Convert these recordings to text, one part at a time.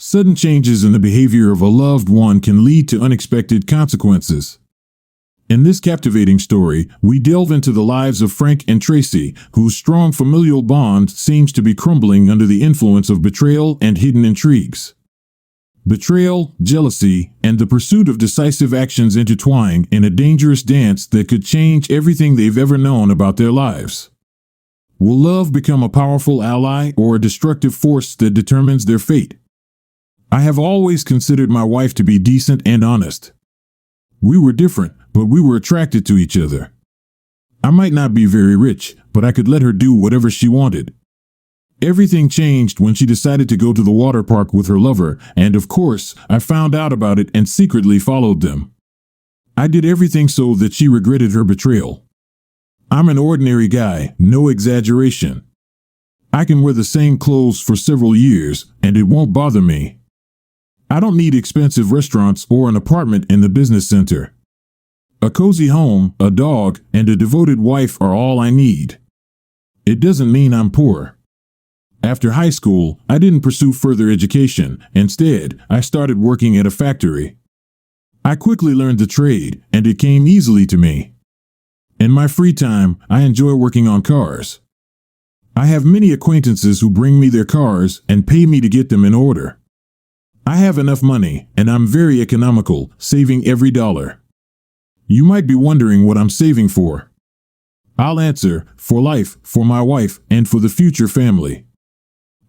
Sudden changes in the behavior of a loved one can lead to unexpected consequences. In this captivating story, we delve into the lives of Frank and Tracy, whose strong familial bond seems to be crumbling under the influence of betrayal and hidden intrigues. Betrayal, jealousy, and the pursuit of decisive actions intertwine in a dangerous dance that could change everything they've ever known about their lives. Will love become a powerful ally or a destructive force that determines their fate? I have always considered my wife to be decent and honest. We were different, but we were attracted to each other. I might not be very rich, but I could let her do whatever she wanted. Everything changed when she decided to go to the water park with her lover, and of course, I found out about it and secretly followed them. I did everything so that she regretted her betrayal. I'm an ordinary guy, no exaggeration. I can wear the same clothes for several years, and it won't bother me. I don't need expensive restaurants or an apartment in the business center. A cozy home, a dog, and a devoted wife are all I need. It doesn't mean I'm poor. After high school, I didn't pursue further education. Instead, I started working at a factory. I quickly learned the trade, and it came easily to me. In my free time, I enjoy working on cars. I have many acquaintances who bring me their cars and pay me to get them in order. I have enough money, and I'm very economical, saving every dollar. You might be wondering what I'm saving for. I'll answer, for life, for my wife, and for the future family.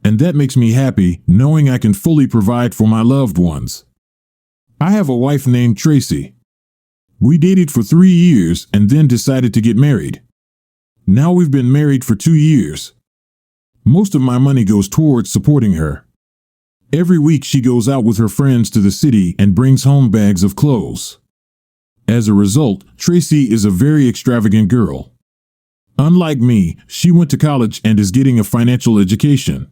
And that makes me happy, knowing I can fully provide for my loved ones. I have a wife named Tracy. We dated for 3 years and then decided to get married. Now we've been married for 2 years. Most of my money goes towards supporting her. Every week she goes out with her friends to the city and brings home bags of clothes. As a result, Tracy is a very extravagant girl. Unlike me, she went to college and is getting a financial education.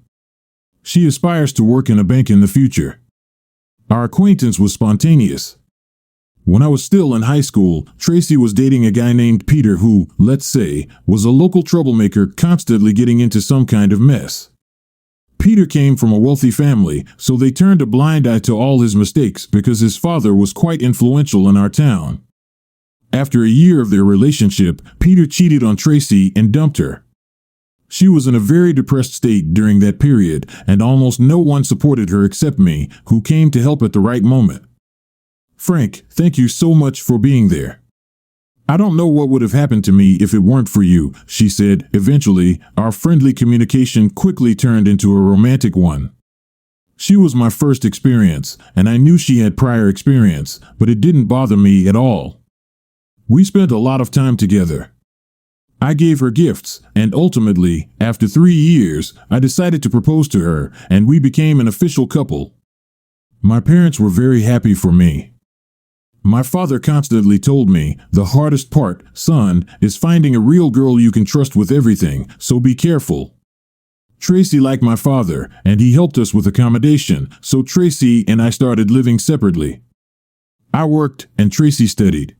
She aspires to work in a bank in the future. Our acquaintance was spontaneous. When I was still in high school, Tracy was dating a guy named Peter who, let's say, was a local troublemaker constantly getting into some kind of mess. Peter came from a wealthy family, so they turned a blind eye to all his mistakes because his father was quite influential in our town. After a year of their relationship, Peter cheated on Tracy and dumped her. She was in a very depressed state during that period, and almost no one supported her except me, who came to help at the right moment. Frank, thank you so much for being there. I don't know what would have happened to me if it weren't for you, she said. Eventually, our friendly communication quickly turned into a romantic one. She was my first experience, and I knew she had prior experience, but it didn't bother me at all. We spent a lot of time together. I gave her gifts, and ultimately, after 3 years, I decided to propose to her, and we became an official couple. My parents were very happy for me. My father constantly told me, the hardest part, son, is finding a real girl you can trust with everything, so be careful. Tracy liked my father, and he helped us with accommodation, so Tracy and I started living separately. I worked, and Tracy studied.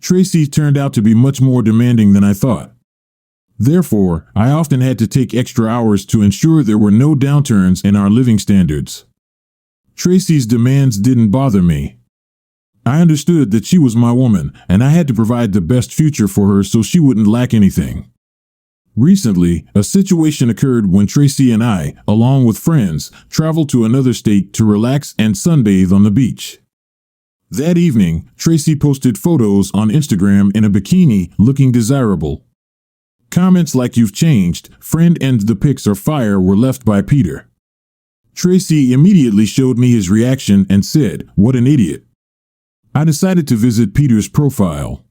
Tracy turned out to be much more demanding than I thought. Therefore, I often had to take extra hours to ensure there were no downturns in our living standards. Tracy's demands didn't bother me. I understood that she was my woman, and I had to provide the best future for her so she wouldn't lack anything. Recently, a situation occurred when Tracy and I, along with friends, traveled to another state to relax and sunbathe on the beach. That evening, Tracy posted photos on Instagram in a bikini looking desirable. Comments like "You've changed, friend," and "The pics are fire" were left by Peter. Tracy immediately showed me his reaction and said, "What an idiot." I decided to visit Peter's profile.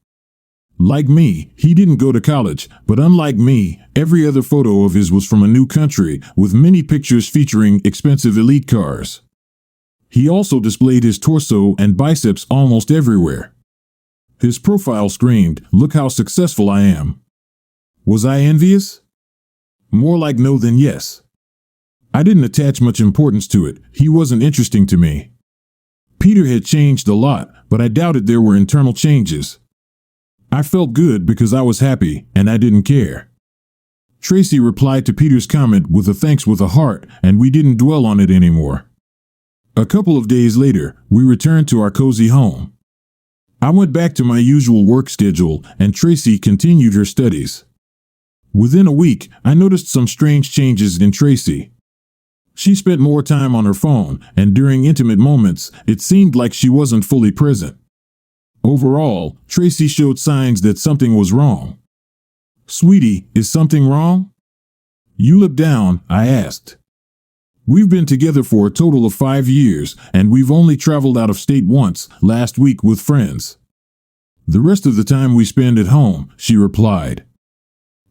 Like me, he didn't go to college, but unlike me, every other photo of his was from a new country, with many pictures featuring expensive elite cars. He also displayed his torso and biceps almost everywhere. His profile screamed, "Look how successful I am." Was I envious? More like no than yes. I didn't attach much importance to it. He wasn't interesting to me. Peter had changed a lot, but I doubted there were internal changes. I felt good because I was happy, and I didn't care. Tracy replied to Peter's comment with a thanks with a heart, and we didn't dwell on it anymore. A couple of days later, we returned to our cozy home. I went back to my usual work schedule, and Tracy continued her studies. Within a week, I noticed some strange changes in Tracy. She spent more time on her phone, and during intimate moments, it seemed like she wasn't fully present. Overall, Tracy showed signs that something was wrong. "Sweetie, is something wrong?" "You look down," I asked. "We've been together for a total of 5 years, and we've only traveled out of state once, last week with friends. The rest of the time we spend at home," she replied.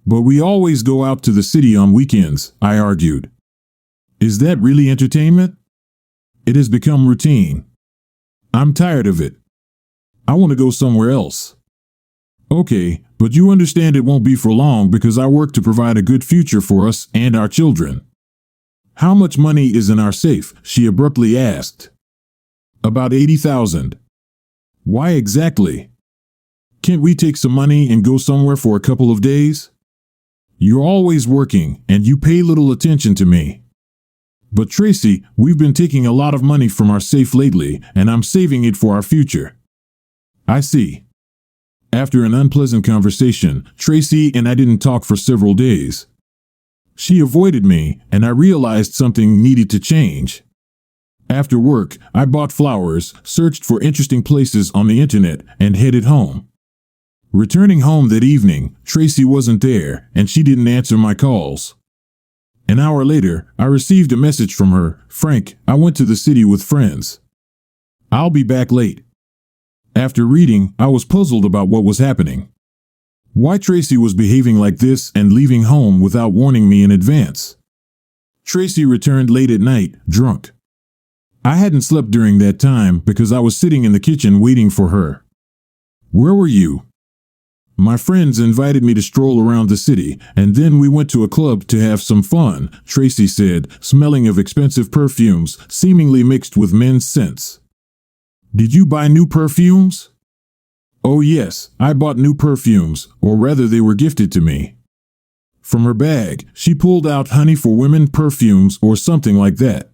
"But we always go out to the city on weekends," I argued. "Is that really entertainment?" "It has become routine. I'm tired of it. I want to go somewhere else." "Okay, but you understand it won't be for long because I work to provide a good future for us and our children." "How much money is in our safe?" she abruptly asked. "About 80,000. "Why exactly? Can't we take some money and go somewhere for a couple of days? You're always working, and you pay little attention to me." "But Tracy, we've been taking a lot of money from our safe lately, and I'm saving it for our future." "I see." After an unpleasant conversation, Tracy and I didn't talk for several days. She avoided me, and I realized something needed to change. After work, I bought flowers, searched for interesting places on the internet, and headed home. Returning home that evening, Tracy wasn't there, and she didn't answer my calls. An hour later, I received a message from her. "Frank, I went to the city with friends. I'll be back late." After reading, I was puzzled about what was happening. Why Tracy was behaving like this and leaving home without warning me in advance. Tracy returned late at night, drunk. I hadn't slept during that time because I was sitting in the kitchen waiting for her. "Where were you?" "My friends invited me to stroll around the city, and then we went to a club to have some fun," Tracy said, smelling of expensive perfumes, seemingly mixed with men's scents. "Did you buy new perfumes?" "Oh yes, I bought new perfumes, or rather they were gifted to me." From her bag, she pulled out Honey for Women perfumes or something like that.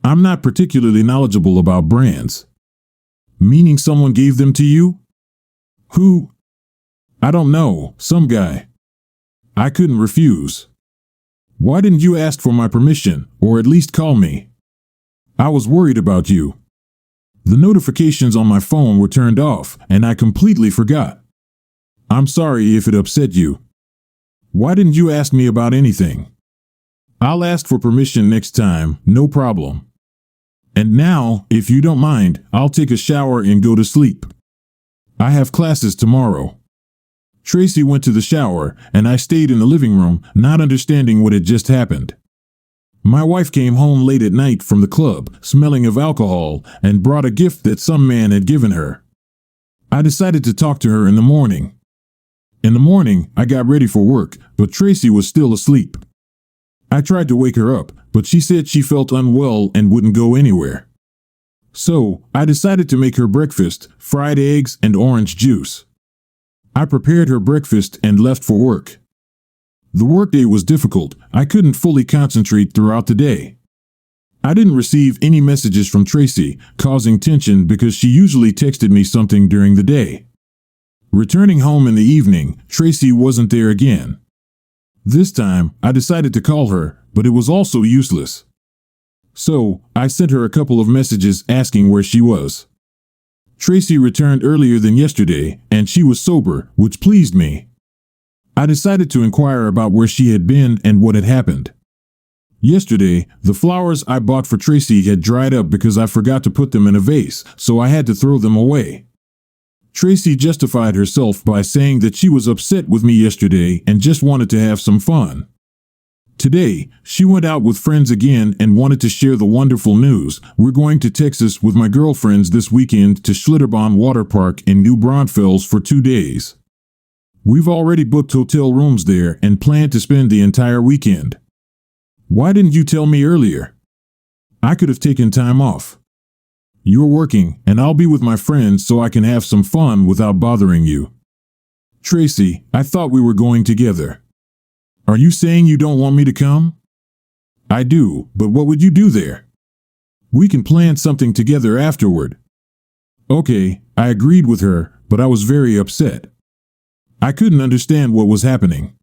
I'm not particularly knowledgeable about brands. "Meaning someone gave them to you?" "Who?" "I don't know, some guy." I couldn't refuse. "Why didn't you ask for my permission, or at least call me?" "I was worried about you." The notifications on my phone were turned off, and I completely forgot. "I'm sorry if it upset you." "Why didn't you ask me about anything?" "I'll ask for permission next time, no problem. And now, if you don't mind, I'll take a shower and go to sleep. I have classes tomorrow." Tracy went to the shower, and I stayed in the living room, not understanding what had just happened. My wife came home late at night from the club, smelling of alcohol, and brought a gift that some man had given her. I decided to talk to her in the morning. In the morning, I got ready for work, but Tracy was still asleep. I tried to wake her up, but she said she felt unwell and wouldn't go anywhere. So, I decided to make her breakfast, fried eggs and orange juice. I prepared her breakfast and left for work. The workday was difficult. I couldn't fully concentrate throughout the day. I didn't receive any messages from Tracy, causing tension because she usually texted me something during the day. Returning home in the evening, Tracy wasn't there again. This time, I decided to call her, but it was also useless. So, I sent her a couple of messages asking where she was. Tracy returned earlier than yesterday, and she was sober, which pleased me. I decided to inquire about where she had been and what had happened. Yesterday, the flowers I bought for Tracy had dried up because I forgot to put them in a vase, so I had to throw them away. Tracy justified herself by saying that she was upset with me yesterday and just wanted to have some fun. Today, she went out with friends again and wanted to share the wonderful news. "We're going to Texas with my girlfriends this weekend to Schlitterbahn Water Park in New Braunfels for 2 days. We've already booked hotel rooms there and plan to spend the entire weekend." "Why didn't you tell me earlier?" "I could have taken time off." "You're working, and I'll be with my friends so I can have some fun without bothering you." "Tracy, I thought we were going together." "Are you saying you don't want me to come?" "I do, but what would you do there?" We can plan something together afterward. Okay, I agreed with her, but I was very upset. I couldn't understand what was happening.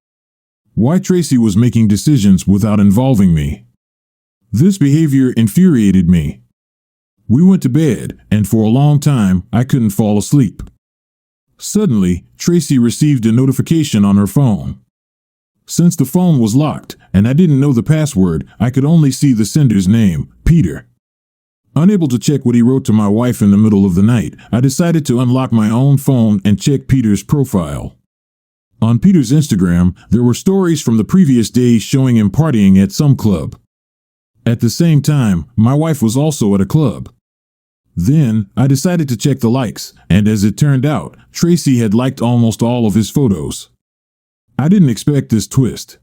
Why Tracy was making decisions without involving me. This behavior infuriated me. We went to bed, and for a long time, I couldn't fall asleep. Suddenly, Tracy received a notification on her phone. Since the phone was locked, and I didn't know the password, I could only see the sender's name, Peter. Unable to check what he wrote to my wife in the middle of the night, I decided to unlock my own phone and check Peter's profile. On Peter's Instagram, there were stories from the previous days showing him partying at some club. At the same time, my wife was also at a club. Then, I decided to check the likes, and as it turned out, Tracy had liked almost all of his photos. I didn't expect this twist.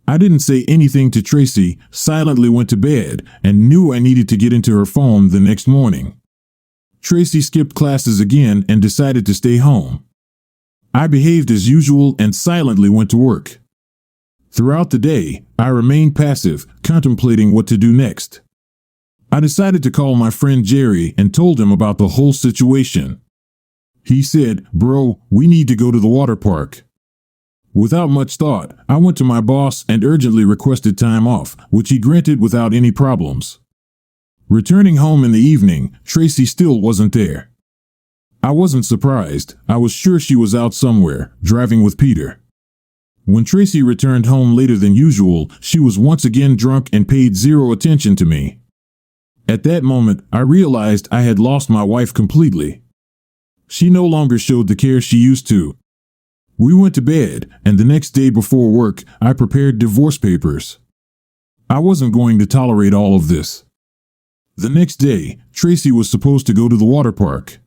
I didn't say anything to Tracy, silently went to bed, and knew I needed to get into her phone the next morning. Tracy skipped classes again and decided to stay home. I behaved as usual and silently went to work. Throughout the day, I remained passive, contemplating what to do next. I decided to call my friend Jerry and told him about the whole situation. He said, "Bro, we need to go to the water park." Without much thought, I went to my boss and urgently requested time off, which he granted without any problems. Returning home in the evening, Tracy still wasn't there. I wasn't surprised. I was sure she was out somewhere, driving with Peter. When Tracy returned home later than usual, she was once again drunk and paid zero attention to me. At that moment, I realized I had lost my wife completely. She no longer showed the care she used to. We went to bed, and the next day before work, I prepared divorce papers. I wasn't going to tolerate all of this. The next day, Tracy was supposed to go to the water park.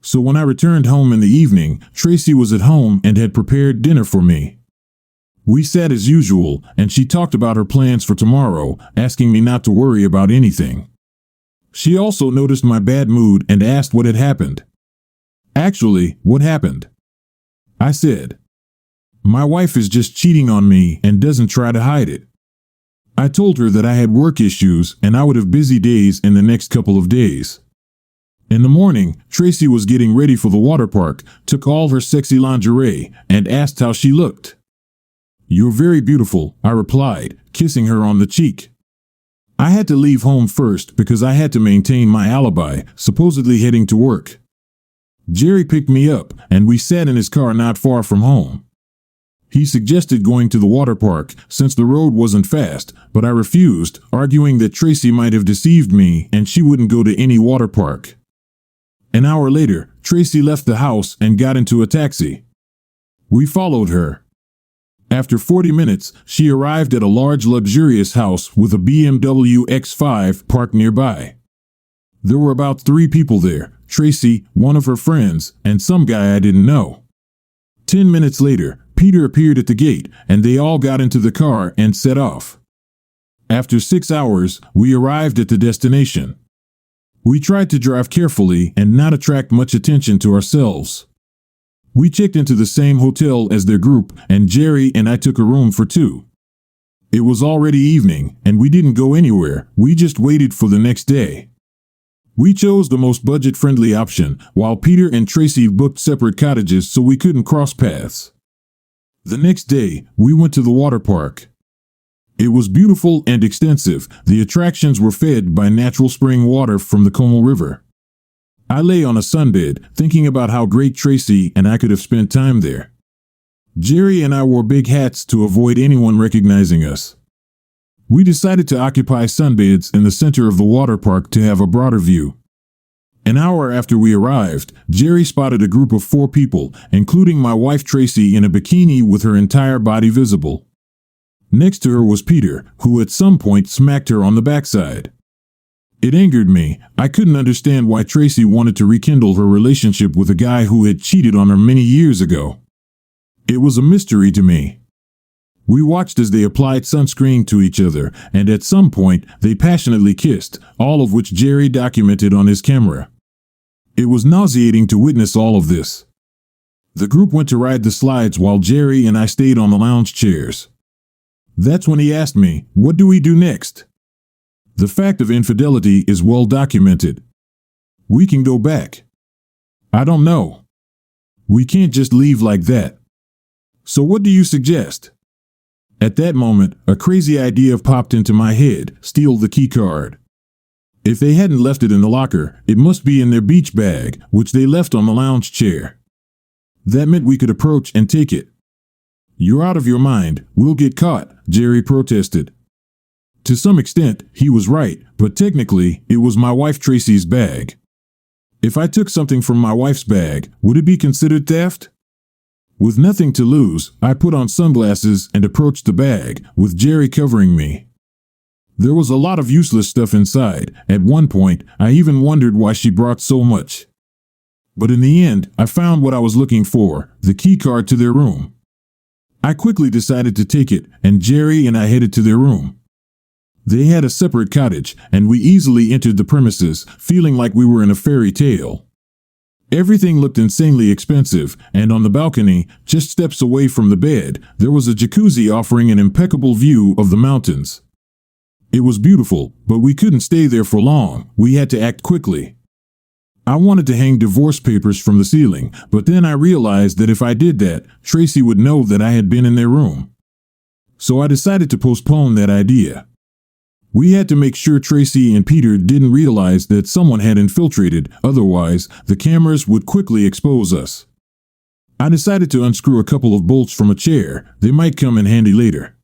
So when I returned home in the evening, Tracy was at home and had prepared dinner for me. We sat as usual, and she talked about her plans for tomorrow, asking me not to worry about anything. She also noticed my bad mood and asked what had happened. Actually, what happened? I said, "My wife is just cheating on me and doesn't try to hide it." I told her that I had work issues and I would have busy days in the next couple of days. In the morning, Tracy was getting ready for the water park, took all her sexy lingerie, and asked how she looked. "You're very beautiful," I replied, kissing her on the cheek. I had to leave home first because I had to maintain my alibi, supposedly heading to work. Jerry picked me up, and we sat in his car not far from home. He suggested going to the water park since the road wasn't fast, but I refused, arguing that Tracy might have deceived me and she wouldn't go to any water park. An hour later, Tracy left the house and got into a taxi. We followed her. After 40 minutes, she arrived at a large luxurious house with a BMW X5 parked nearby. There were about 3 people there, Tracy, one of her friends, and some guy I didn't know. 10 minutes later, Peter appeared at the gate, and they all got into the car and set off. After 6 hours, we arrived at the destination. We tried to drive carefully and not attract much attention to ourselves. We checked into the same hotel as their group, and Jerry and I took a room for 2. It was already evening, and we didn't go anywhere, we just waited for the next day. We chose the most budget-friendly option, while Peter and Tracy booked separate cottages so we couldn't cross paths. The next day, we went to the water park. It was beautiful and extensive. The attractions were fed by natural spring water from the Como River. I lay on a sunbed, thinking about how great Tracy and I could have spent time there. Jerry and I wore big hats to avoid anyone recognizing us. We decided to occupy sunbeds in the center of the water park to have a broader view. An hour after we arrived, Jerry spotted a group of 4 people, including my wife Tracy in a bikini with her entire body visible. Next to her was Peter, who at some point smacked her on the backside. It angered me. I couldn't understand why Tracy wanted to rekindle her relationship with a guy who had cheated on her many years ago. It was a mystery to me. We watched as they applied sunscreen to each other, and at some point, they passionately kissed, all of which Jerry documented on his camera. It was nauseating to witness all of this. The group went to ride the slides while Jerry and I stayed on the lounge chairs. That's when he asked me, "What do we do next?" The fact of infidelity is well documented. We can go back. I don't know. We can't just leave like that. So what do you suggest? At that moment, a crazy idea popped into my head: steal the key card. If they hadn't left it in the locker, it must be in their beach bag, which they left on the lounge chair. That meant we could approach and take it. You're out of your mind. We'll get caught, Jerry protested. To some extent, he was right, but technically, it was my wife Tracy's bag. If I took something from my wife's bag, would it be considered theft? With nothing to lose, I put on sunglasses and approached the bag, with Jerry covering me. There was a lot of useless stuff inside. At one point, I even wondered why she brought so much. But in the end, I found what I was looking for: the key card to their room. I quickly decided to take it, and Jerry and I headed to their room. They had a separate cottage, and we easily entered the premises, feeling like we were in a fairy tale. Everything looked insanely expensive, and on the balcony, just steps away from the bed, there was a jacuzzi offering an impeccable view of the mountains. It was beautiful, but we couldn't stay there for long. We had to act quickly. I wanted to hang divorce papers from the ceiling, but then I realized that if I did that, Tracy would know that I had been in their room. So I decided to postpone that idea. We had to make sure Tracy and Peter didn't realize that someone had infiltrated, otherwise, the cameras would quickly expose us. I decided to unscrew a couple of bolts from a chair. They might come in handy later.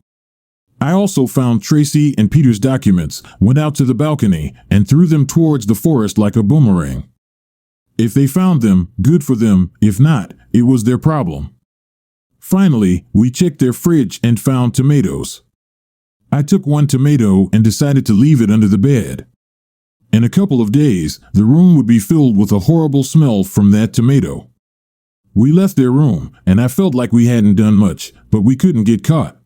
I also found Tracy and Peter's documents, went out to the balcony, and threw them towards the forest like a boomerang. If they found them, good for them. If not, it was their problem. Finally, we checked their fridge and found tomatoes. I took one tomato and decided to leave it under the bed. In a couple of days, the room would be filled with a horrible smell from that tomato. We left their room, and I felt like we hadn't done much, but we couldn't get caught.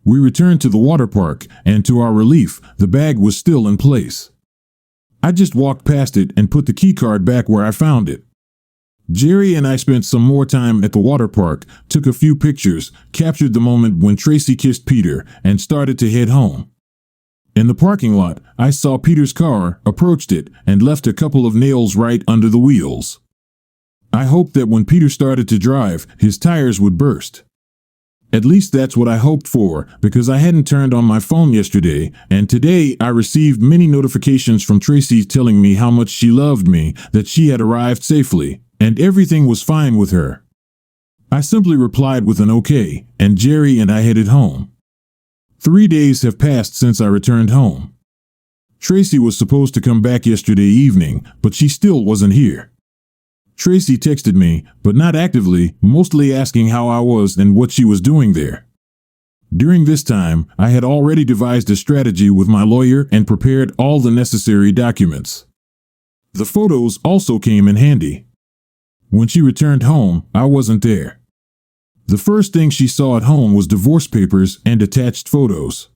We returned to the water park, and to our relief, the bag was still in place. I just walked past it and put the key card back where I found it. Jerry and I spent some more time at the water park, took a few pictures, captured the moment when Tracy kissed Peter, and started to head home. In the parking lot, I saw Peter's car, approached it, and left a couple of nails right under the wheels. I hoped that when Peter started to drive, his tires would burst. At least that's what I hoped for, because I hadn't turned on my phone yesterday, and today I received many notifications from Tracy telling me how much she loved me, that she had arrived safely, and everything was fine with her. I simply replied with an okay, and Jerry and I headed home. 3 days have passed since I returned home. Tracy was supposed to come back yesterday evening, but she still wasn't here. Tracy texted me, but not actively, mostly asking how I was and what she was doing there. During this time, I had already devised a strategy with my lawyer and prepared all the necessary documents. The photos also came in handy. When she returned home, I wasn't there. The first thing she saw at home was divorce papers and attached photos.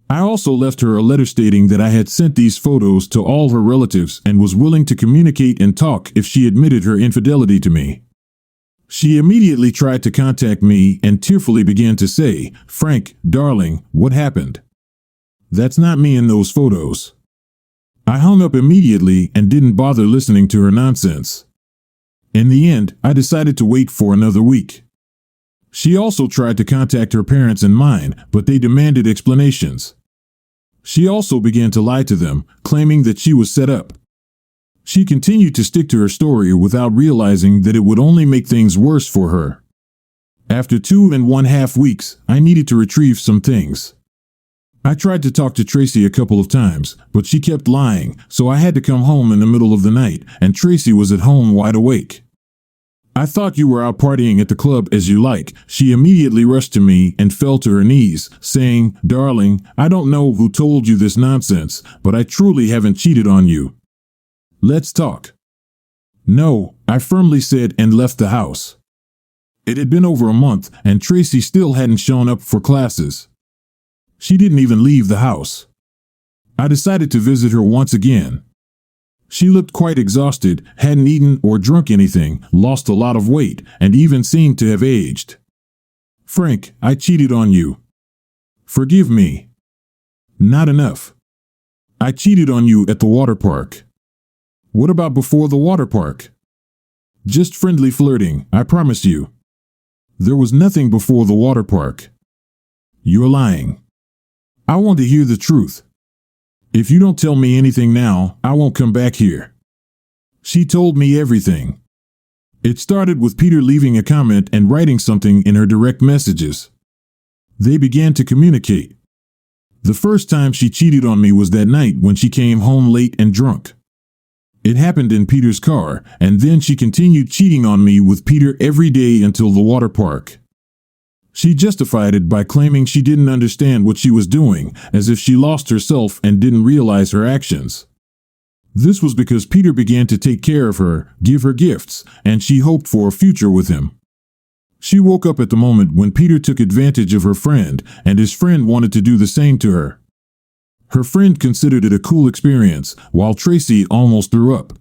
I also left her a letter stating that I had sent these photos to all her relatives and was willing to communicate and talk if she admitted her infidelity to me. She immediately tried to contact me and tearfully began to say, "Frank, darling, what happened? That's not me in those photos." I hung up immediately and didn't bother listening to her nonsense. In the end, I decided to wait for another week. She also tried to contact her parents and mine, but they demanded explanations. She also began to lie to them, claiming that she was set up. She continued to stick to her story without realizing that it would only make things worse for her. After 2.5 weeks, I needed to retrieve some things. I tried to talk to Tracy a couple of times, but she kept lying, so I had to come home in the middle of the night, and Tracy was at home wide awake. "I thought you were out partying at the club as you like." She immediately rushed to me and fell to her knees, saying, "Darling, I don't know who told you this nonsense, but I truly haven't cheated on you. Let's talk." "No," I firmly said and left the house. It had been over a month, and Tracy still hadn't shown up for classes. She didn't even leave the house. I decided to visit her once again. She looked quite exhausted, hadn't eaten or drunk anything, lost a lot of weight, and even seemed to have aged. "Frank, I cheated on you. Forgive me." "Not enough. I cheated on you at the water park. What about before the water park? Just friendly flirting, I promise you. There was nothing before the water park. You're lying. I want to hear the truth. If you don't tell me anything now, I won't come back here. She told me everything. It started with Peter leaving a comment and writing something in her direct messages. They began to communicate. The first time she cheated on me was that night when she came home late and drunk. It happened in Peter's car, and then she continued cheating on me with Peter every day until the water park. She justified it by claiming she didn't understand what she was doing, as if she lost herself and didn't realize her actions. This was because Peter began to take care of her, give her gifts, and she hoped for a future with him. She woke up at the moment when Peter took advantage of her friend, and his friend wanted to do the same to her. Her friend considered it a cool experience, while Tracy almost threw up.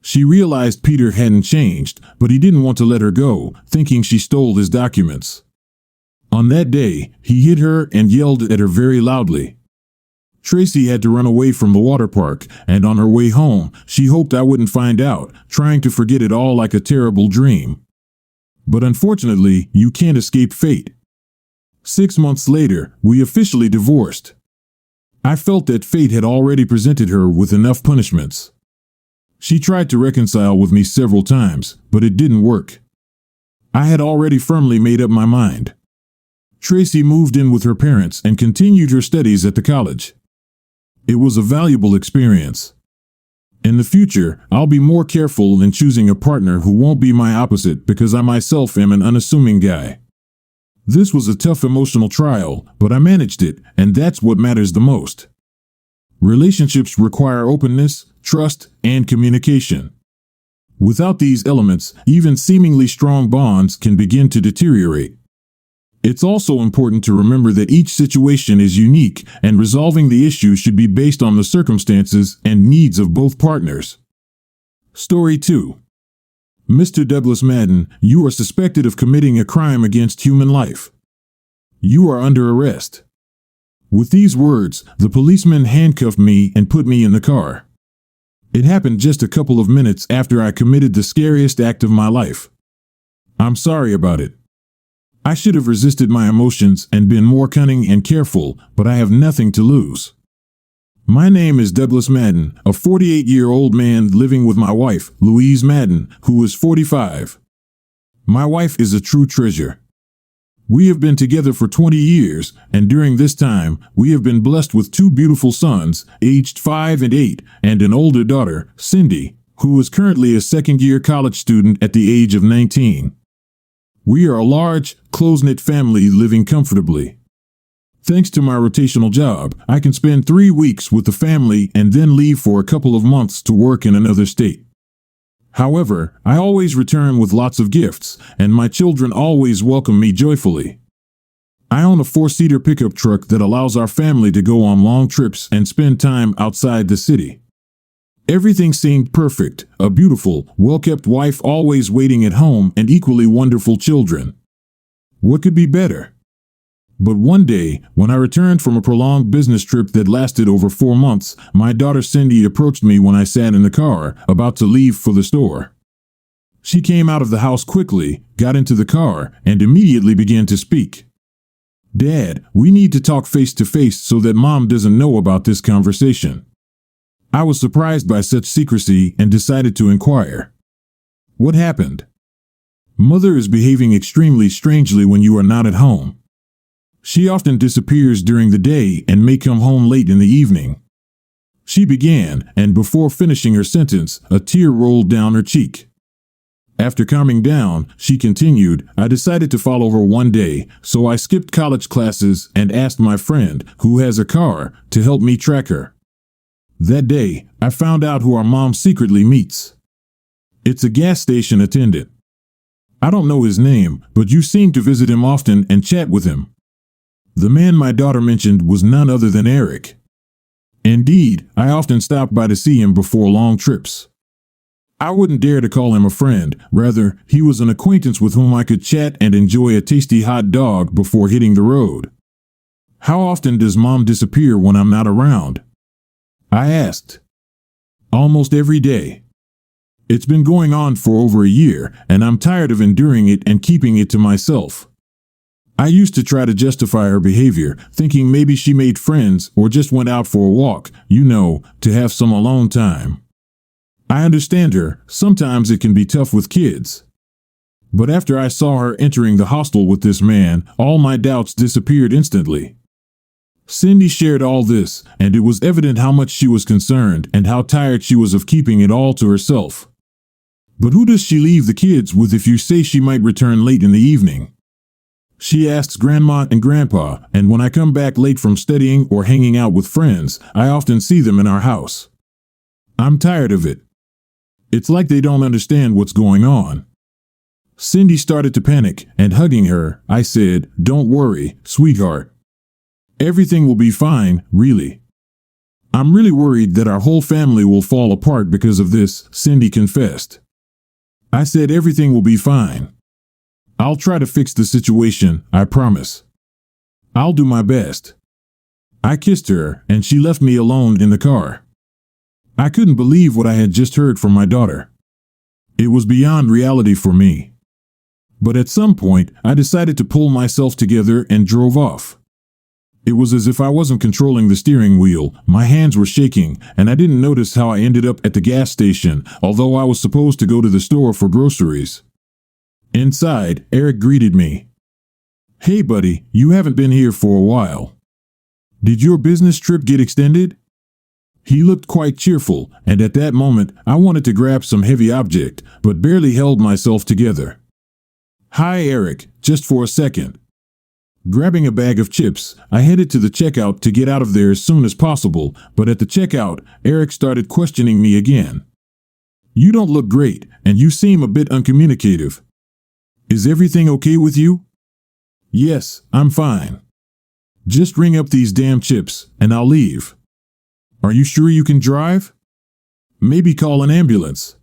She realized Peter hadn't changed, but he didn't want to let her go, thinking she stole his documents. On that day, he hit her and yelled at her very loudly. Tracy had to run away from the water park, and on her way home, she hoped I wouldn't find out, trying to forget it all like a terrible dream. But unfortunately, you can't escape fate. 6 months later, we officially divorced. I felt that fate had already presented her with enough punishments. She tried to reconcile with me several times, but it didn't work. I had already firmly made up my mind. Tracy moved in with her parents and continued her studies at the college. It was a valuable experience. In the future, I'll be more careful in choosing a partner who won't be my opposite because I myself am an unassuming guy. This was a tough emotional trial, but I managed it, and that's what matters the most. Relationships require openness, trust, and communication. Without these elements, even seemingly strong bonds can begin to deteriorate. It's also important to remember that each situation is unique, and resolving the issue should be based on the circumstances and needs of both partners. Story 2. Mr. Douglas Madden, you are suspected of committing a crime against human life. You are under arrest. With these words, the policeman handcuffed me and put me in the car. It happened just a couple of minutes after I committed the scariest act of my life. I'm sorry about it. I should have resisted my emotions and been more cunning and careful, but I have nothing to lose. My name is Douglas Madden, a 48-year-old man living with my wife, Louise Madden, who is 45. My wife is a true treasure. We have been together for 20 years, and during this time, we have been blessed with 2 beautiful sons, aged 5 and 8, and an older daughter, Cindy, who is currently a second-year college student at the age of 19. We are a large, close-knit family living comfortably. Thanks to my rotational job, I can spend 3 weeks with the family and then leave for a couple of months to work in another state. However, I always return with lots of gifts, and my children always welcome me joyfully. I own a 4-seater pickup truck that allows our family to go on long trips and spend time outside the city. Everything seemed perfect, a beautiful, well-kept wife always waiting at home and equally wonderful children. What could be better? But one day, when I returned from a prolonged business trip that lasted over 4 months, my daughter Cindy approached me when I sat in the car, about to leave for the store. She came out of the house quickly, got into the car, and immediately began to speak. Dad, we need to talk face to face so that Mom doesn't know about this conversation. I was surprised by such secrecy and decided to inquire. What happened? Mother is behaving extremely strangely when you are not at home. She often disappears during the day and may come home late in the evening. She began, and before finishing her sentence, a tear rolled down her cheek. After calming down, she continued, I decided to follow her one day, so I skipped college classes and asked my friend, who has a car, to help me track her. That day, I found out who our mom secretly meets. It's a gas station attendant. I don't know his name, but you seem to visit him often and chat with him. The man my daughter mentioned was none other than Eric. Indeed, I often stopped by to see him before long trips. I wouldn't dare to call him a friend, rather, he was an acquaintance with whom I could chat and enjoy a tasty hot dog before hitting the road. How often does Mom disappear when I'm not around? I asked. Almost every day. It's been going on for over a year, and I'm tired of enduring it and keeping it to myself. I used to try to justify her behavior, thinking maybe she made friends or just went out for a walk, to have some alone time. I understand her, sometimes it can be tough with kids. But after I saw her entering the hostel with this man, all my doubts disappeared instantly. Cindy shared all this, and it was evident how much she was concerned and how tired she was of keeping it all to herself. But who does she leave the kids with if you say she might return late in the evening? She asks Grandma and Grandpa, and when I come back late from studying or hanging out with friends, I often see them in our house. I'm tired of it. It's like they don't understand what's going on. Cindy started to panic, and hugging her, I said, "Don't worry, sweetheart. Everything will be fine, really." "I'm really worried that our whole family will fall apart because of this," Cindy confessed. I said everything will be fine. I'll try to fix the situation, I promise. I'll do my best. I kissed her, and she left me alone in the car. I couldn't believe what I had just heard from my daughter. It was beyond reality for me. But at some point, I decided to pull myself together and drove off. It was as if I wasn't controlling the steering wheel, my hands were shaking, and I didn't notice how I ended up at the gas station, although I was supposed to go to the store for groceries. Inside, Eric greeted me. "Hey buddy, you haven't been here for a while. Did your business trip get extended?" He looked quite cheerful, and at that moment, I wanted to grab some heavy object, but barely held myself together. "Hi Eric, just for a second." Grabbing a bag of chips, I headed to the checkout to get out of there as soon as possible, but at the checkout, Eric started questioning me again. "You don't look great, and you seem a bit uncommunicative. Is everything okay with you?" "Yes, I'm fine. Just ring up these damn chips, and I'll leave." "Are you sure you can drive?" "Maybe call an ambulance."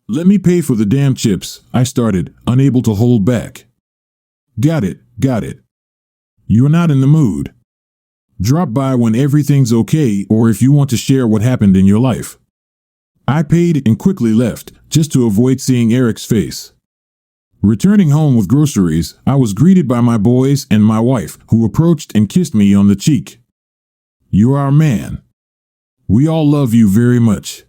"Let me pay for the damn chips," I started, unable to hold back. Got it. You're not in the mood. Drop by when everything's okay or if you want to share what happened in your life." I paid and quickly left, just to avoid seeing Eric's face. Returning home with groceries, I was greeted by my boys and my wife, who approached and kissed me on the cheek. "You're our man. We all love you very much.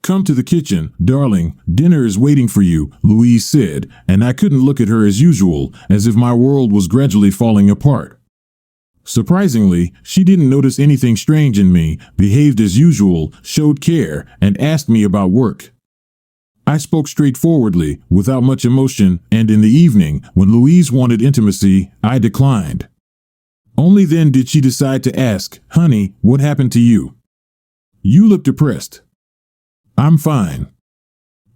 Come to the kitchen, darling, dinner is waiting for you," Louise said, and I couldn't look at her as usual, as if my world was gradually falling apart. Surprisingly, she didn't notice anything strange in me, behaved as usual, showed care, and asked me about work. I spoke straightforwardly, without much emotion, and in the evening, when Louise wanted intimacy, I declined. Only then did she decide to ask, "Honey, what happened to you? You look depressed." "I'm fine.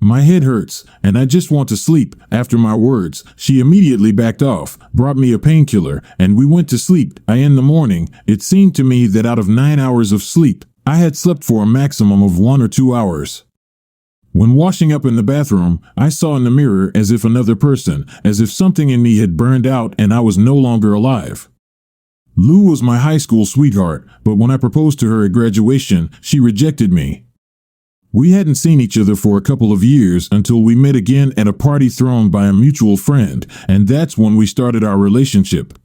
My head hurts, and I just want to sleep." After my words, she immediately backed off, brought me a painkiller, and we went to sleep. In the morning, it seemed to me that out of 9 hours of sleep, I had slept for a maximum of 1 or 2 hours. When washing up in the bathroom, I saw in the mirror as if another person, as if something in me had burned out and I was no longer alive. Lou was my high school sweetheart, but when I proposed to her at graduation, she rejected me. We hadn't seen each other for a couple of years until we met again at a party thrown by a mutual friend, and that's when we started our relationship.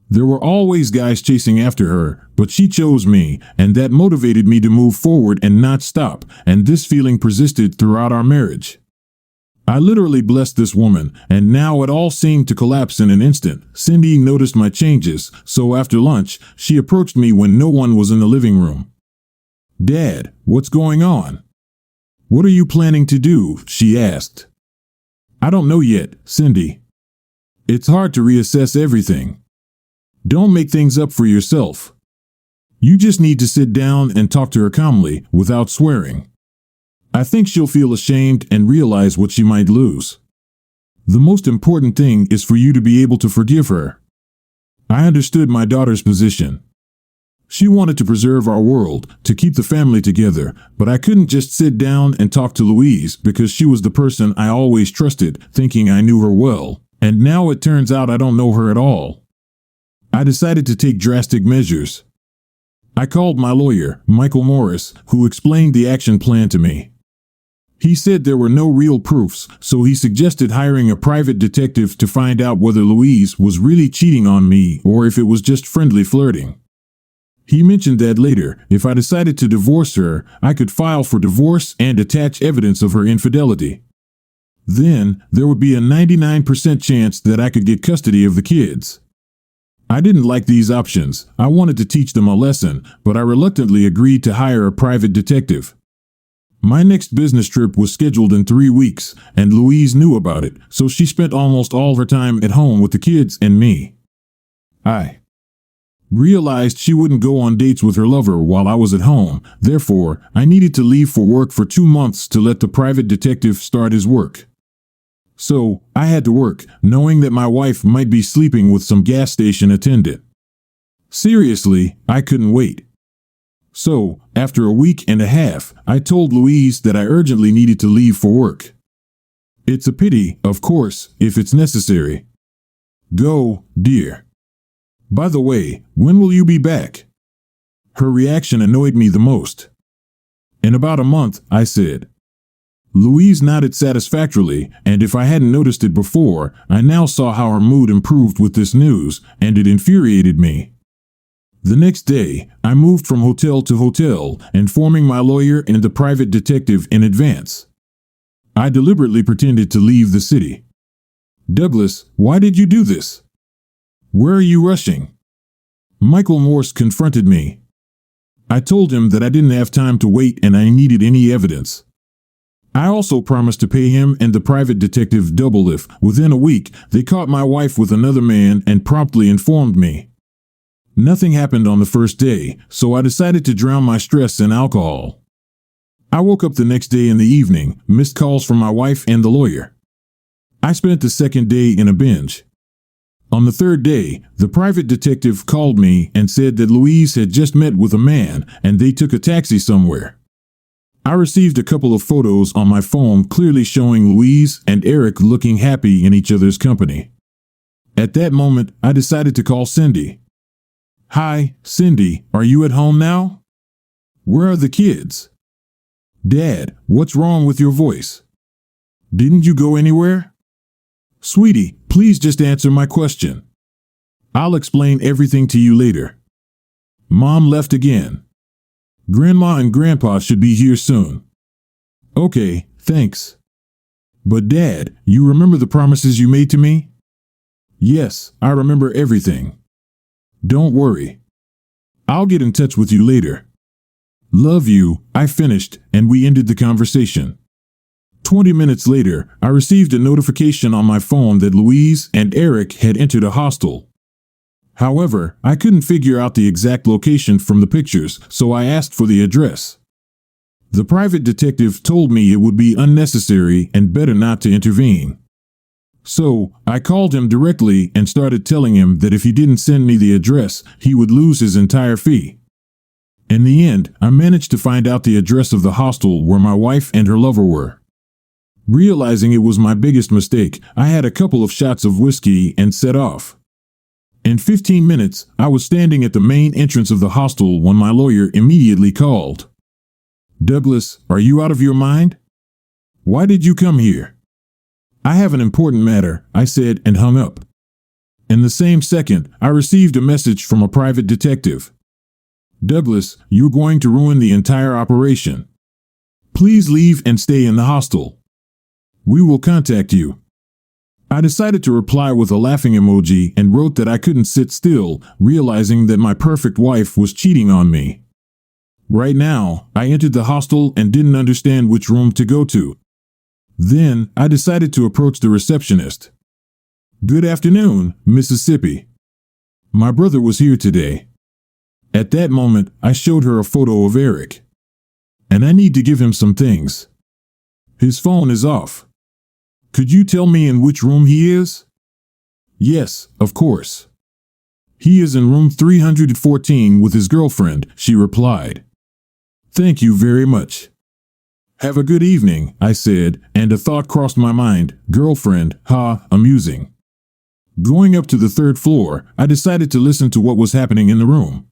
There were always guys chasing after her, but she chose me, and that motivated me to move forward and not stop, and this feeling persisted throughout our marriage. I literally blessed this woman, and now it all seemed to collapse in an instant. Cindy noticed my changes, so after lunch, she approached me when no one was in the living room. "Dad, what's going on? What are you planning to do?" she asked. "I don't know yet, Cindy. It's hard to reassess everything. Don't make things up for yourself. You just need to sit down and talk to her calmly, without swearing. I think she'll feel ashamed and realize what she might lose. The most important thing is for you to be able to forgive her." I understood my daughter's position. She wanted to preserve our world, to keep the family together, but I couldn't just sit down and talk to Louise because she was the person I always trusted, thinking I knew her well, and now it turns out I don't know her at all. I decided to take drastic measures. I called my lawyer, Michael Morris, who explained the action plan to me. He said there were no real proofs, so he suggested hiring a private detective to find out whether Louise was really cheating on me or if it was just friendly flirting. He mentioned that later, if I decided to divorce her, I could file for divorce and attach evidence of her infidelity. Then, there would be a 99% chance that I could get custody of the kids. I didn't like these options. I wanted to teach them a lesson, but I reluctantly agreed to hire a private detective. My next business trip was scheduled in 3 weeks, and Louise knew about it, so she spent almost all her time at home with the kids and me. I realized she wouldn't go on dates with her lover while I was at home, therefore, I needed to leave for work for 2 months to let the private detective start his work. So, I had to work, knowing that my wife might be sleeping with some gas station attendant. Seriously, I couldn't wait. So, after a week and a half, I told Louise that I urgently needed to leave for work. It's a pity, of course, if it's necessary. Go, dear. By the way, when will you be back? Her reaction annoyed me the most. In about a month, I said. Louise nodded satisfactorily, and if I hadn't noticed it before, I now saw how her mood improved with this news, and it infuriated me. The next day, I moved from hotel to hotel, informing my lawyer and the private detective in advance. I deliberately pretended to leave the city. Douglas, why did you do this? Where are you rushing? Michael Morse confronted me. I told him that I didn't have time to wait and I needed any evidence. I also promised to pay him and the private detective double if, within a week, they caught my wife with another man and promptly informed me. Nothing happened on the first day, so I decided to drown my stress in alcohol. I woke up the next day in the evening, missed calls from my wife and the lawyer. I spent the second day in a binge. On the third day, the private detective called me and said that Louise had just met with a man and they took a taxi somewhere. I received a couple of photos on my phone clearly showing Louise and Eric looking happy in each other's company. At that moment, I decided to call Cindy. Hi, Cindy, are you at home now? Where are the kids? Dad, what's wrong with your voice? Didn't you go anywhere? Sweetie, please just answer my question. I'll explain everything to you later. Mom left again. Grandma and Grandpa should be here soon. Okay, thanks. But Dad, you remember the promises you made to me? Yes, I remember everything. Don't worry. I'll get in touch with you later. Love you, I finished, and we ended the conversation. 20 minutes later, I received a notification on my phone that Louise and Eric had entered a hostel. However, I couldn't figure out the exact location from the pictures, so I asked for the address. The private detective told me it would be unnecessary and better not to intervene. So, I called him directly and started telling him that if he didn't send me the address, he would lose his entire fee. In the end, I managed to find out the address of the hostel where my wife and her lover were. Realizing it was my biggest mistake, I had a couple of shots of whiskey and set off. In 15 minutes, I was standing at the main entrance of the hostel when my lawyer immediately called. Douglas, are you out of your mind? Why did you come here? I have an important matter, I said and hung up. In the same second, I received a message from a private detective. Douglas, you're going to ruin the entire operation. Please leave and stay in the hostel. We will contact you. I decided to reply with a laughing emoji and wrote that I couldn't sit still, realizing that my perfect wife was cheating on me. Right now, I entered the hostel and didn't understand which room to go to. Then, I decided to approach the receptionist. Good afternoon, Mississippi. My brother was here today. At that moment, I showed her a photo of Eric. And I need to give him some things. His phone is off. Could you tell me in which room he is? Yes, of course. He is in room 314 with his girlfriend, she replied. Thank you very much. Have a good evening, I said, and a thought crossed my mind, girlfriend, ha, amusing. Going up to the third floor, I decided to listen to what was happening in the room.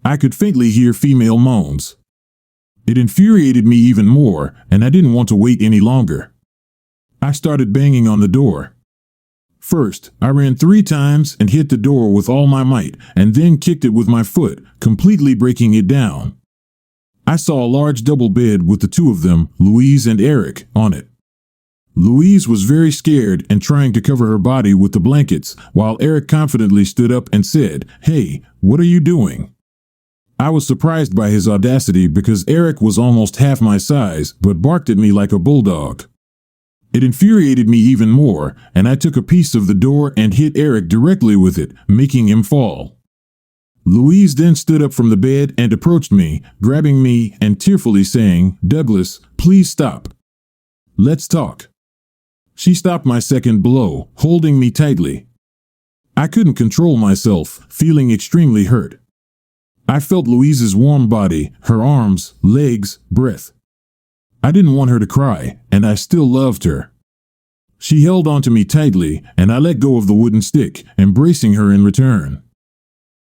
I could faintly hear female moans. It infuriated me even more, and I didn't want to wait any longer. I started banging on the door. First, I ran 3 times and hit the door with all my might, and then kicked it with my foot, completely breaking it down. I saw a large double bed with the 2 of them, Louise and Eric, on it. Louise was very scared and trying to cover her body with the blankets, while Eric confidently stood up and said, "Hey, what are you doing?" I was surprised by his audacity because Eric was almost half my size, but barked at me like a bulldog. It infuriated me even more, and I took a piece of the door and hit Eric directly with it, making him fall. Louise then stood up from the bed and approached me, grabbing me and tearfully saying, "Douglas, please stop. Let's talk." She stopped my second blow, holding me tightly. I couldn't control myself, feeling extremely hurt. I felt Louise's warm body, her arms, legs, breath. I didn't want her to cry, and I still loved her. She held onto me tightly, and I let go of the wooden stick, embracing her in return.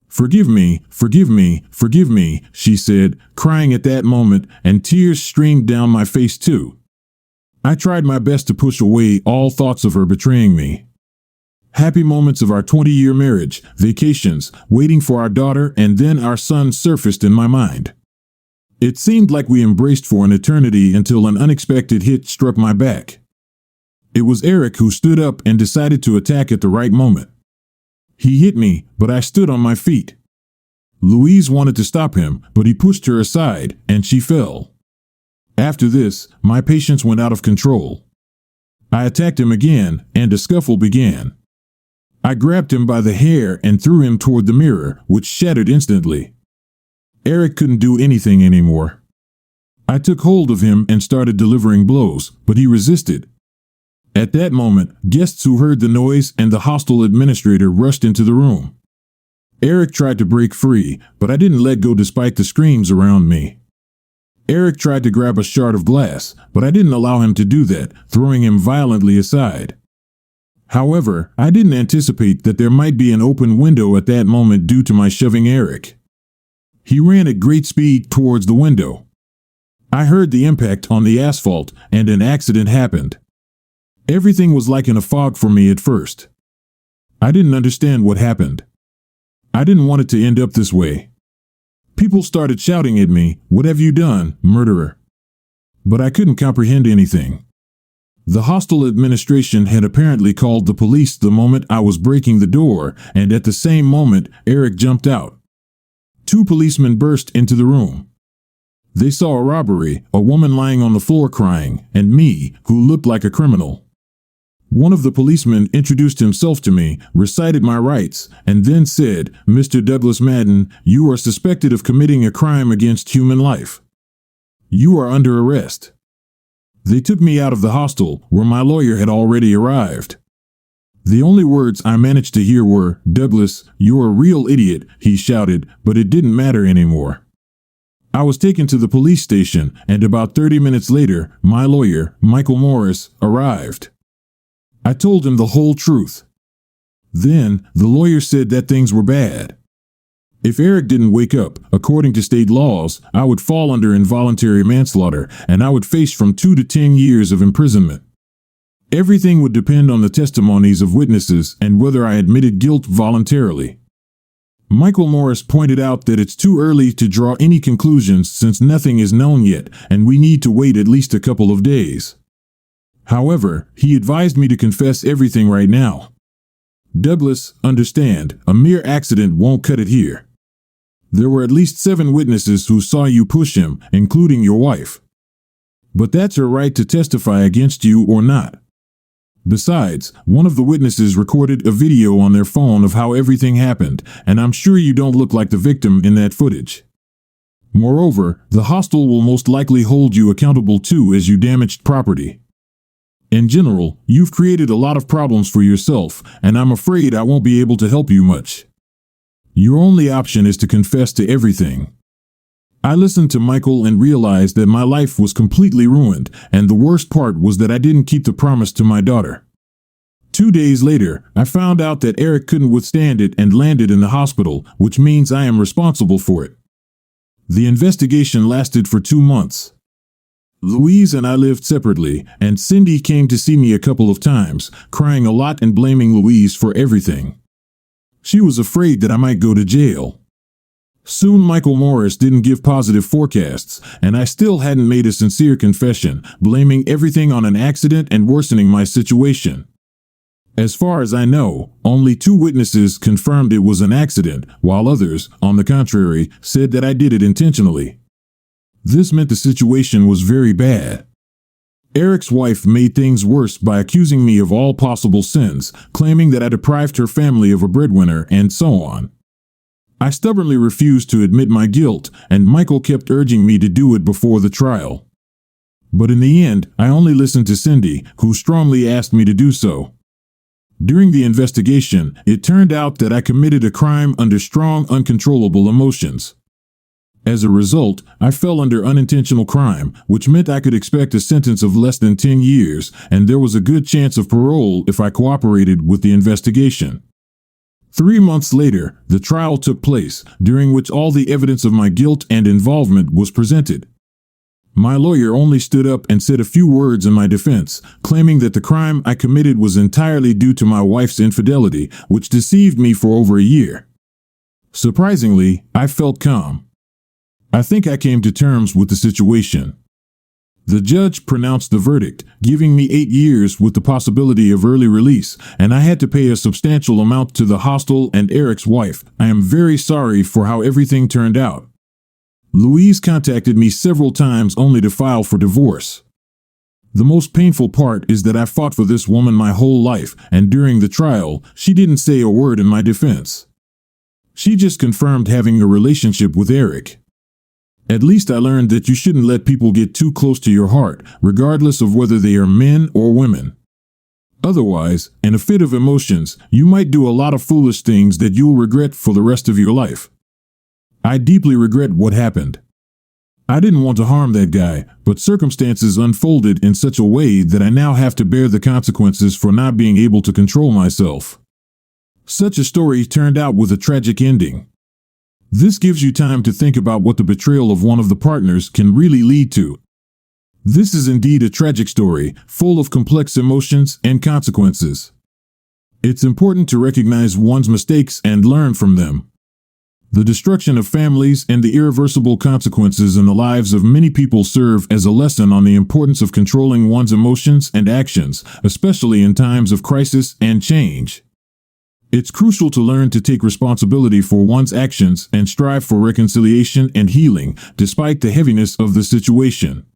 "Forgive me, forgive me, forgive me," she said, crying at that moment, and tears streamed down my face too. I tried my best to push away all thoughts of her betraying me. Happy moments of our 20-year marriage, vacations, waiting for our daughter, and then our son surfaced in my mind. It seemed like we embraced for an eternity until an unexpected hit struck my back. It was Eric who stood up and decided to attack at the right moment. He hit me, but I stood on my feet. Louise wanted to stop him, but he pushed her aside, and she fell. After this, my patience went out of control. I attacked him again, and a scuffle began. I grabbed him by the hair and threw him toward the mirror, which shattered instantly. Eric couldn't do anything anymore. I took hold of him and started delivering blows, but he resisted. At that moment, guests who heard the noise and the hostile administrator rushed into the room. Eric tried to break free, but I didn't let go despite the screams around me. Eric tried to grab a shard of glass, but I didn't allow him to do that, throwing him violently aside. However, I didn't anticipate that there might be an open window at that moment due to my shoving Eric. He ran at great speed towards the window. I heard the impact on the asphalt, and an accident happened. Everything was like in a fog for me at first. I didn't understand what happened. I didn't want it to end up this way. People started shouting at me, "What have you done, murderer?" But I couldn't comprehend anything. The hostile administration had apparently called the police the moment I was breaking the door, and at the same moment, Eric jumped out. 2 policemen burst into the room. They saw a robbery, a woman lying on the floor crying, and me, who looked like a criminal. One of the policemen introduced himself to me, recited my rights, and then said, "Mr. Douglas Madden, you are suspected of committing a crime against human life. You are under arrest." They took me out of the hostel, where my lawyer had already arrived. The only words I managed to hear were, "Douglas, you're a real idiot," he shouted, but it didn't matter anymore. I was taken to the police station, and about 30 minutes later, my lawyer, Michael Morris, arrived. I told him the whole truth. Then, the lawyer said that things were bad. If Eric didn't wake up, according to state laws, I would fall under involuntary manslaughter, and I would face from 2 to 10 years of imprisonment. Everything would depend on the testimonies of witnesses and whether I admitted guilt voluntarily. Michael Morris pointed out that it's too early to draw any conclusions since nothing is known yet, and we need to wait at least a couple of days. However, he advised me to confess everything right now. "Douglas, understand, a mere accident won't cut it here. There were at least 7 witnesses who saw you push him, including your wife. But that's her right to testify against you or not. Besides, one of the witnesses recorded a video on their phone of how everything happened, and I'm sure you don't look like the victim in that footage. Moreover, the hostel will most likely hold you accountable too as you damaged property. In general, you've created a lot of problems for yourself, and I'm afraid I won't be able to help you much. Your only option is to confess to everything." I listened to Michael and realized that my life was completely ruined, and the worst part was that I didn't keep the promise to my daughter. 2 days later, I found out that Eric couldn't withstand it and landed in the hospital, which means I am responsible for it. The investigation lasted for 2 months. Louise and I lived separately, and Cindy came to see me a couple of times, crying a lot and blaming Louise for everything. She was afraid that I might go to jail. Soon Michael Morris didn't give positive forecasts, and I still hadn't made a sincere confession, blaming everything on an accident and worsening my situation. As far as I know, only 2 witnesses confirmed it was an accident, while others, on the contrary, said that I did it intentionally. This meant the situation was very bad. Eric's wife made things worse by accusing me of all possible sins, claiming that I deprived her family of a breadwinner, and so on. I stubbornly refused to admit my guilt, and Michael kept urging me to do it before the trial. But in the end, I only listened to Cindy, who strongly asked me to do so. During the investigation, it turned out that I committed a crime under strong, uncontrollable emotions. As a result, I fell under unintentional crime, which meant I could expect a sentence of less than 10 years, and there was a good chance of parole if I cooperated with the investigation. 3 months later, the trial took place, during which all the evidence of my guilt and involvement was presented. My lawyer only stood up and said a few words in my defense, claiming that the crime I committed was entirely due to my wife's infidelity, which deceived me for over a year. Surprisingly, I felt calm. I think I came to terms with the situation. The judge pronounced the verdict, giving me 8 years with the possibility of early release, and I had to pay a substantial amount to the hostel and Eric's wife. I am very sorry for how everything turned out. Louise contacted me several times only to file for divorce. The most painful part is that I fought for this woman my whole life, and during the trial, she didn't say a word in my defense. She just confirmed having a relationship with Eric. At least I learned that you shouldn't let people get too close to your heart, regardless of whether they are men or women. Otherwise, in a fit of emotions, you might do a lot of foolish things that you'll regret for the rest of your life. I deeply regret what happened. I didn't want to harm that guy, but circumstances unfolded in such a way that I now have to bear the consequences for not being able to control myself. Such a story turned out with a tragic ending. This gives you time to think about what the betrayal of one of the partners can really lead to. This is indeed a tragic story, full of complex emotions and consequences. It's important to recognize one's mistakes and learn from them. The destruction of families and the irreversible consequences in the lives of many people serve as a lesson on the importance of controlling one's emotions and actions, especially in times of crisis and change. It's crucial to learn to take responsibility for one's actions and strive for reconciliation and healing, despite the heaviness of the situation.